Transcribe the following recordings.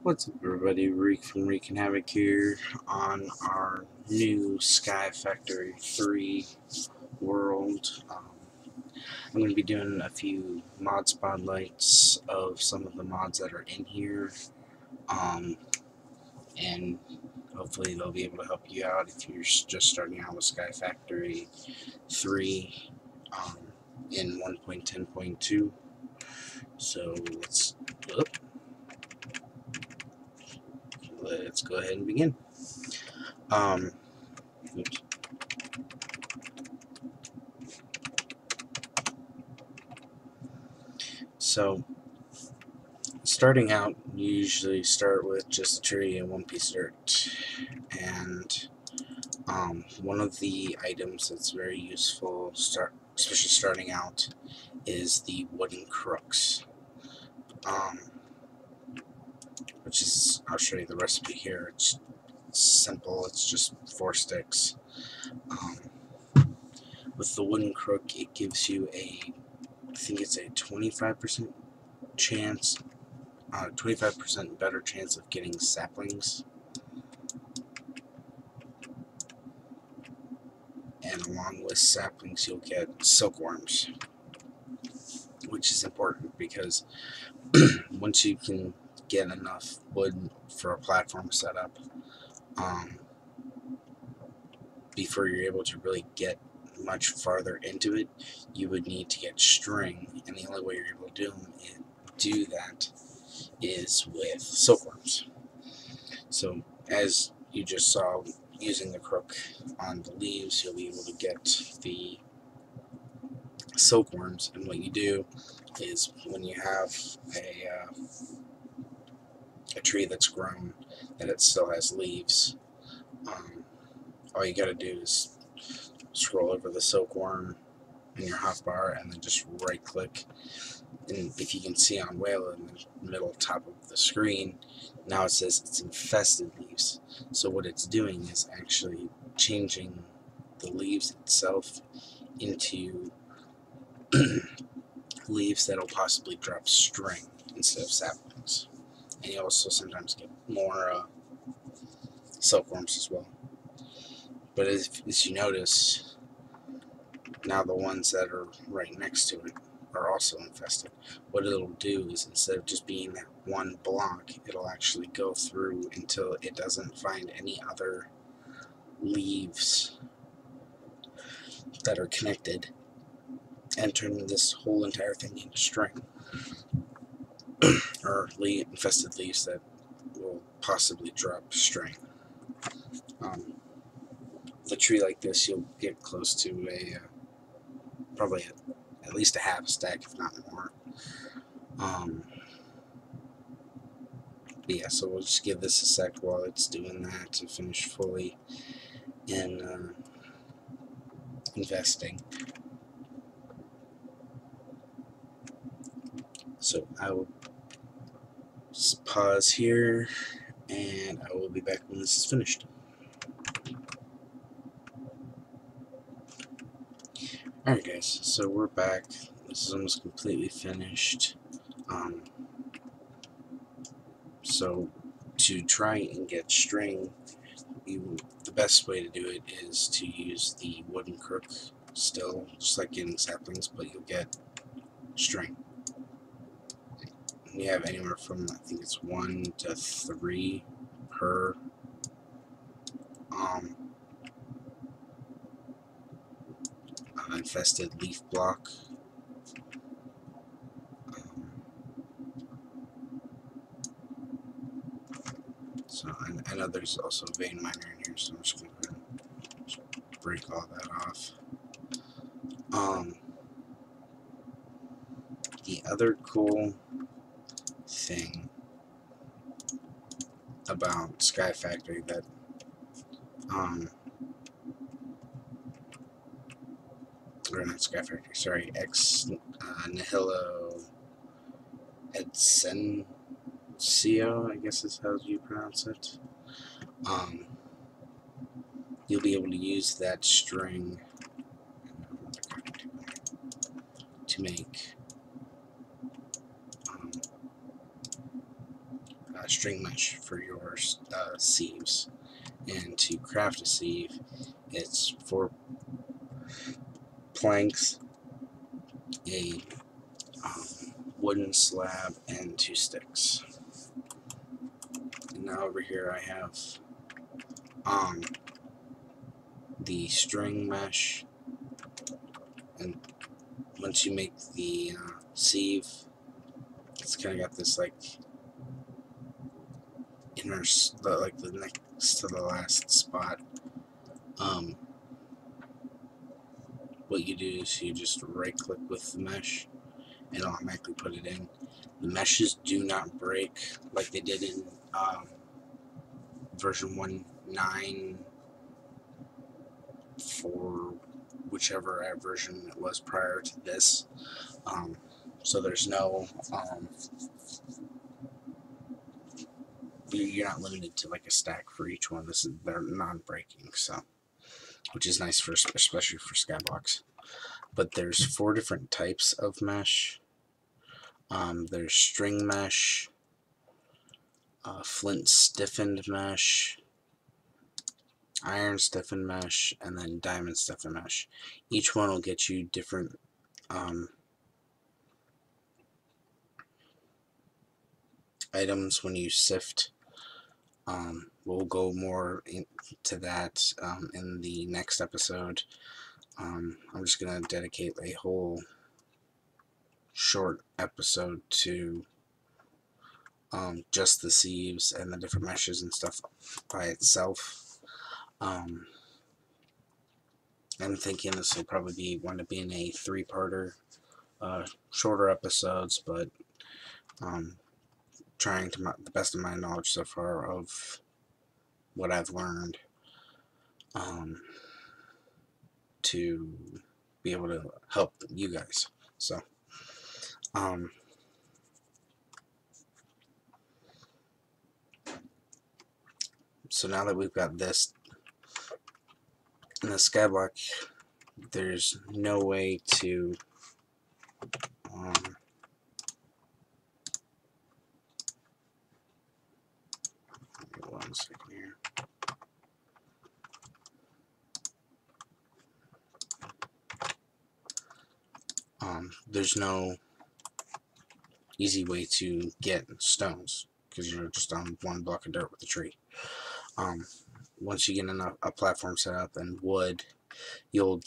What's up, everybody? Reek from Reek and Havoc here on our new Sky Factory 3 world. I'm going to be doing a few mod spotlights of some of the mods that are in here, and hopefully they'll be able to help you out if you're just starting out with Sky Factory 3 in 1.10.2. So let's go ahead and begin. Oops. So, starting out, you usually start with just a tree and one piece of dirt. And one of the items that's very useful, especially starting out, is the wooden crooks. Which is, I'll show you the recipe here. It's simple, it's just 4 sticks. With the wooden crook, it gives you I think it's a 25% chance, 25% better chance of getting saplings. And along with saplings, you'll get silkworms, which is important because once you can get enough wood for a platform setup, before you're able to really get much farther into it, you would need to get string, and the only way you're able to do that is with silkworms. So, as you just saw, using the crook on the leaves, you'll be able to get the silkworms. And what you do is, when you have a tree that's grown that it still has leaves, all you gotta do is scroll over the silkworm in your hotbar and then just right click, and if you can see on Whale in the middle top of the screen, now it says it's infested leaves. So what it's doing is actually changing the leaves itself into leaves that'll possibly drop string instead of saplings. And you also sometimes get more silkworms as well. But as you notice, now the ones that are right next to it are also infested. What it'll do is, instead of just being that one block, it'll actually go through until it doesn't find any other leaves that are connected, and turn this whole entire thing into string, or infested leaves that will possibly drop string. With a tree like this, you'll get close to probably at least a half stack, if not more. But yeah, so we'll just give this a sec while it's doing that to finish fully in investing. So I will just pause here, and I will be back when this is finished. Alright guys, so we're back. This is almost completely finished. So to try and get string, the best way to do it is to use the wooden crook still, just like getting saplings, but you'll get string. We have anywhere from, I think it's 1 to 3 per infested leaf block. So I know there's also a vein miner in here, so I'm just going to break all that off. The other cool thing about Sky Factory that or not Sky Factory, sorry, Nihilo Adscencio, I guess is how you pronounce it. You'll be able to use that string to make string mesh for your sieves. And to craft a sieve, it's 4 planks, a wooden slab, and 2 sticks. And now over here I have the string mesh, and once you make the sieve, it's kind of got this like inner, like the next to the last spot. What you do is you just right click with the mesh and automatically put it in. The meshes do not break like they did in version 1.9 for whichever version it was prior to this. So there's no you're not limited to like a stack for each one. They're non-breaking, so which is nice for especially for skyblocks. But there's 4 different types of mesh. There's string mesh, flint stiffened mesh, iron stiffened mesh, and then diamond stiffened mesh. Each one will get you different items when you sift. We'll go more into that in the next episode. I'm just going to dedicate a whole short episode to just the sieves and the different meshes and stuff by itself. I'm thinking this will probably wind up being a 3-parter, shorter episodes, but trying to the best of my knowledge so far of what I've learned to be able to help you guys. So so now that we've got this in the skyblock, there's no way to one second here. There's no easy way to get stones because you're just on 1 block of dirt with a tree. Once you get a platform set up and wood, you'll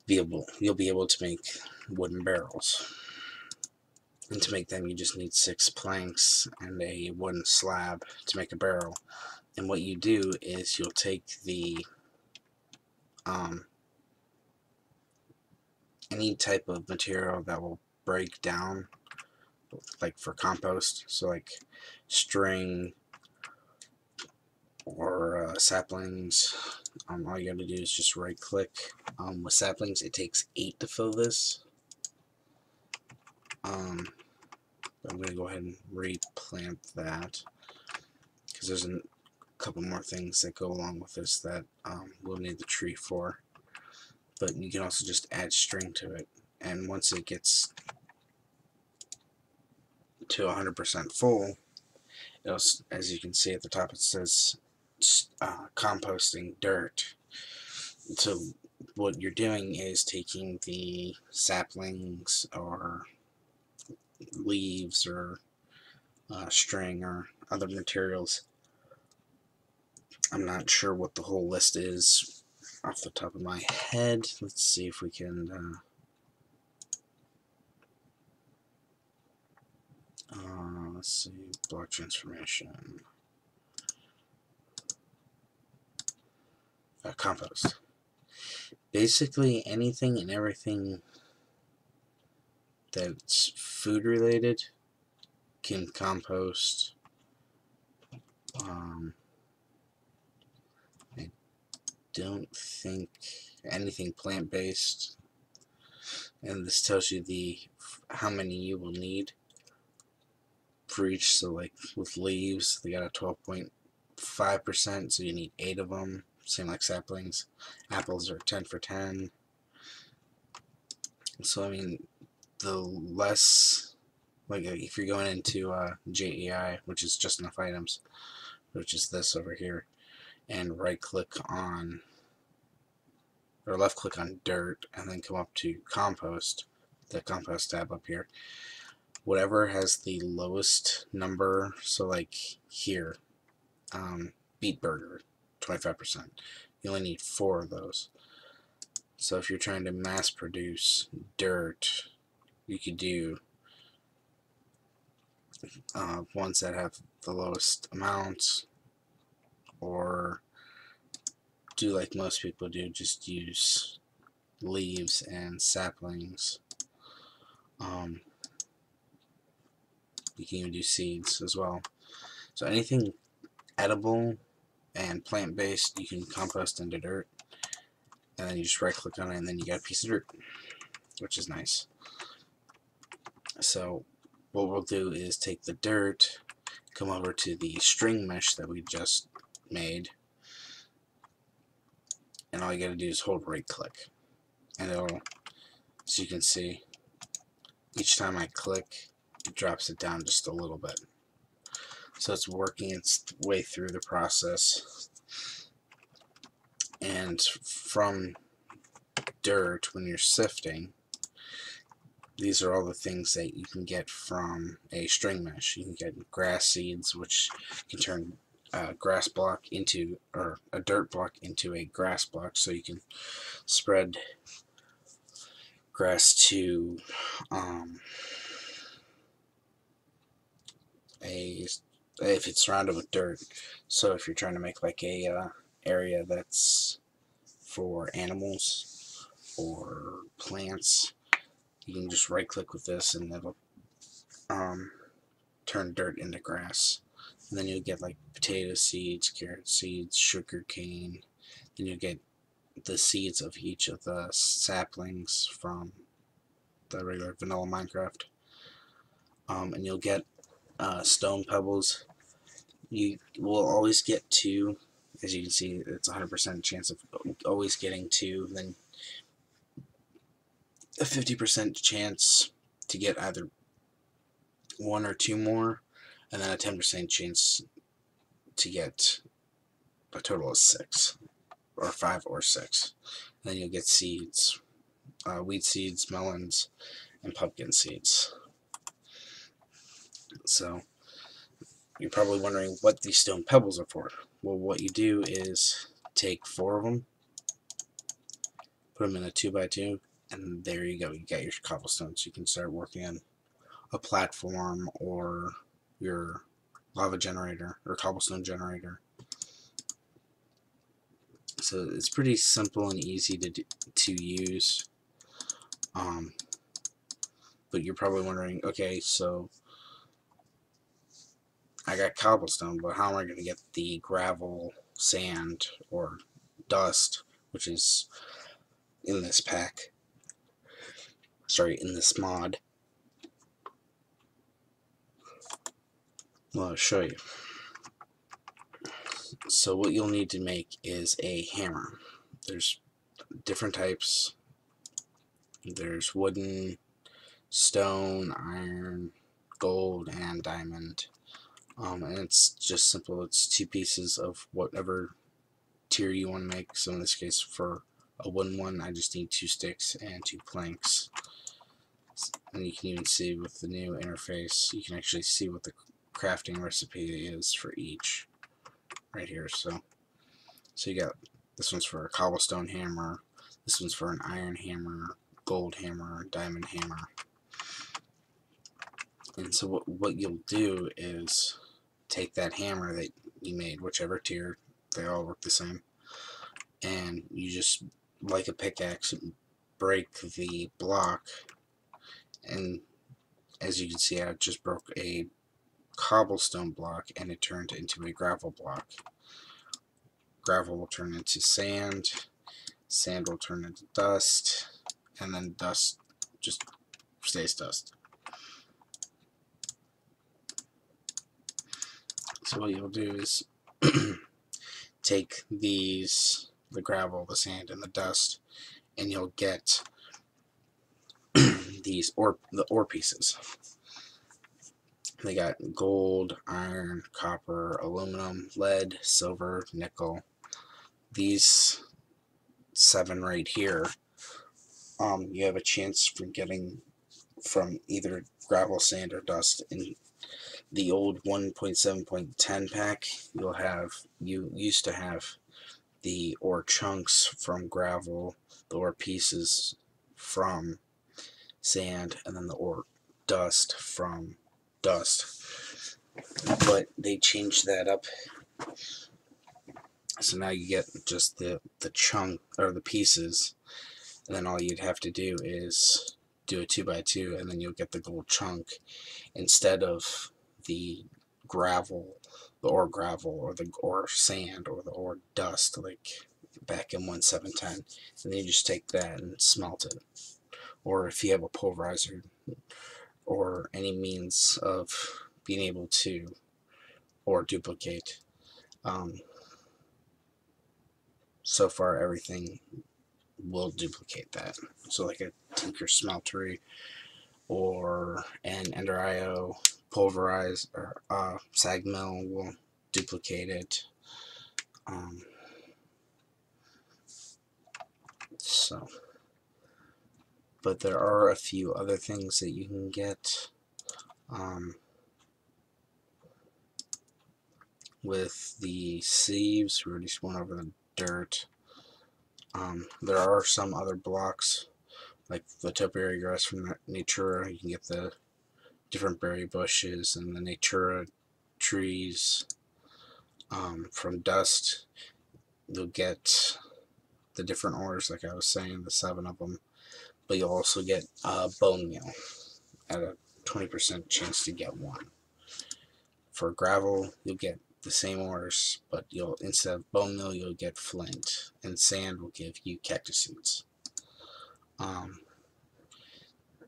be able to make wooden barrels. And to make them, you just need 6 planks and a wooden slab to make a barrel. And what you do is you'll take the any type of material that will break down, like for compost, so like string or saplings. All you gotta do is just right click. With saplings, it takes 8 to fill this. I'm gonna go ahead and replant that because there's a couple more things that go along with this that we'll need the tree for. But you can also just add string to it, and once it gets to 100% full, as you can see at the top, it says composting dirt. So what you're doing is taking the saplings or leaves or string or other materials. I'm not sure what the whole list is off the top of my head. Let's see if we can let's see, block transformation, compost. Basically anything and everything that's food related can compost. I don't think anything plant-based, and this tells you how many you will need for each. So like with leaves, they got a 12.5%, so you need 8 of them. Same like saplings. Apples are 10 for 10. So I mean, the less like if you're going into JEI, which is just enough items, which is this over here, and right click on, or left click on dirt, and then come up to compost, the compost tab up here. Whatever has the lowest number, so like here, beet burger, 25%. You only need 4 of those. So if you're trying to mass produce dirt, you could do ones that have the lowest amounts, or do like most people do, just use leaves and saplings. You can even do seeds as well. So anything edible and plant-based you can compost into dirt, and then you just right click on it and then you got a piece of dirt, which is nice. So what we'll do is take the dirt, come over to the string mesh that we just made, and all you gotta do is hold right click, and it'll, as you can see, each time I click it drops it down just a little bit. So it's working its way through the process. And from dirt, when you're sifting, these are all the things that you can get from a string mesh. You can get grass seeds, which can turn a grass block into, or a dirt block into a grass block, so you can spread grass to if it's surrounded with dirt. So if you're trying to make like a area that's for animals or plants, you can just right click with this and it'll turn dirt into grass. And then you'll get like potato seeds, carrot seeds, sugar cane. Then you'll get the seeds of each of the saplings from the regular vanilla Minecraft. And you'll get stone pebbles. You will always get 2. As you can see, it's 100% chance of always getting 2. Then a 50% chance to get either 1 or 2 more, and then a 10% chance to get a total of 6, or 5 or 6. And then you'll get seeds, wheat seeds, melons, and pumpkin seeds. So you're probably wondering what these stone pebbles are for. Well, what you do is take 4 of them, put them in a 2x2, and there you go. You got your cobblestone, so you can start working on a platform or your lava generator or cobblestone generator. So it's pretty simple and easy to use. But you're probably wondering, okay, so I got cobblestone, but how am I going to get the gravel, sand, or dust, which is in this pack? Sorry, in this mod. Well, I'll show you. So what you'll need to make is a hammer. There's different types. There's wooden, stone, iron, gold, and diamond. And it's just simple. It's 2 pieces of whatever tier you want to make. So in this case, for a wooden one, I just need 2 sticks and 2 planks. And you can even see with the new interface, you can actually see what the crafting recipe is for each right here. So you got, this one's for a cobblestone hammer, this one's for an iron hammer, gold hammer, diamond hammer. And so what you'll do is take that hammer that you made, whichever tier, they all work the same, and you just, like a pickaxe, break the block. And as you can see, I just broke a cobblestone block and it turned into a gravel block. Gravel will turn into sand, sand will turn into dust, and then dust just stays dust. So what you'll do is take these, the gravel, the sand, and the dust, and you'll get these the ore pieces. They got gold, iron, copper, aluminum, lead, silver, nickel. These 7 right here, you have a chance for getting from either gravel, sand, or dust. In the old 1.7.10 pack, you used to have the ore chunks from gravel, the ore pieces from sand, and then the ore dust from dust. But they changed that up, so now you get just the chunk, or the pieces, and then all you'd have to do is do a 2x2, and then you'll get the gold chunk instead of the gravel, the ore gravel, or the ore sand, or the ore dust, like back in 1.7.10. And then you just take that and smelt it. Or if you have a pulverizer, or any means of being able to or duplicate. So far, everything will duplicate that. So like a Tinker Smeltery or an Ender IO pulverize or sag mill will duplicate it. But there are a few other things that you can get with the sieves. We already just went over the dirt. There are some other blocks, like the topiary grass from Natura. You can get the different berry bushes and the Natura trees. From dust, you'll get the different ores, like I was saying, the 7 of them. But you'll also get bone meal at a 20% chance to get 1. For gravel, you'll get the same ores, but instead of bone meal, you'll get flint, and sand will give you cactus seeds. The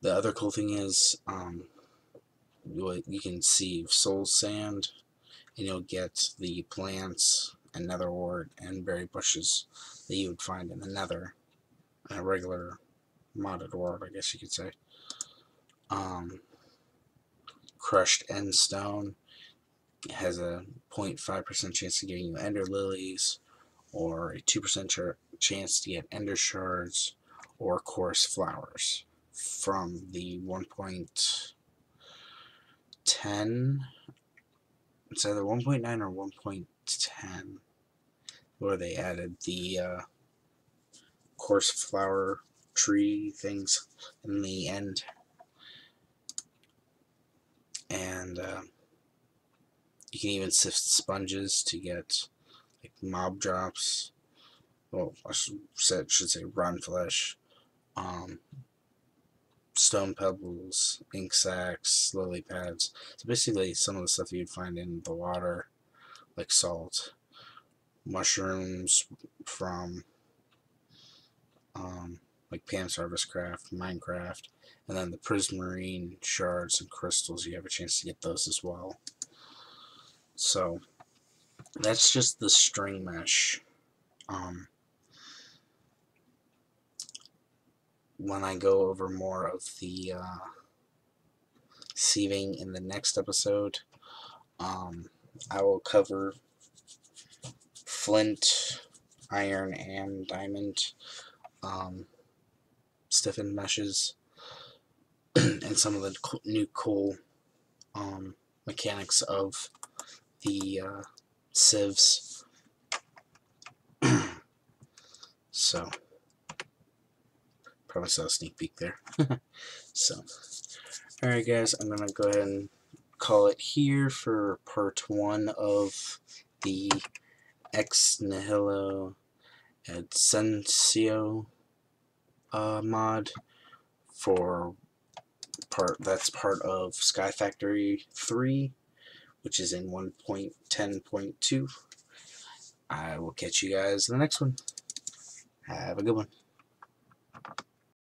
other cool thing is you can sieve soul sand, and you'll get the plants and nether wart and berry bushes that you would find in the nether, in a regular modded world, I guess you could say. Crushed end stone has a 0.5% chance of getting you ender lilies, or a 2% chance to get ender shards, or coarse flowers from the 1.10. It's either 1.9 or 1.10 where they added the coarse flower tree things in the end. And you can even sift sponges to get like mob drops. Well, I should say rotten flesh, stone pebbles, ink sacs, lily pads. So basically some of the stuff you'd find in the water, like salt, mushrooms from like Pam's Harvest Craft, Minecraft, and then the prismarine shards and crystals, you have a chance to get those as well. So that's just the string mesh. When I go over more of the sieving in the next episode, I will cover flint, iron, and diamond stiffened meshes and some of the new cool mechanics of the sieves. So probably saw a sneak peek there. So alright guys, I'm gonna go ahead and call it here for part 1 of the Nihilo Adscencio mod for that's part of Sky Factory 3, which is in 1.10.2. I will catch you guys in the next one. Have a good one.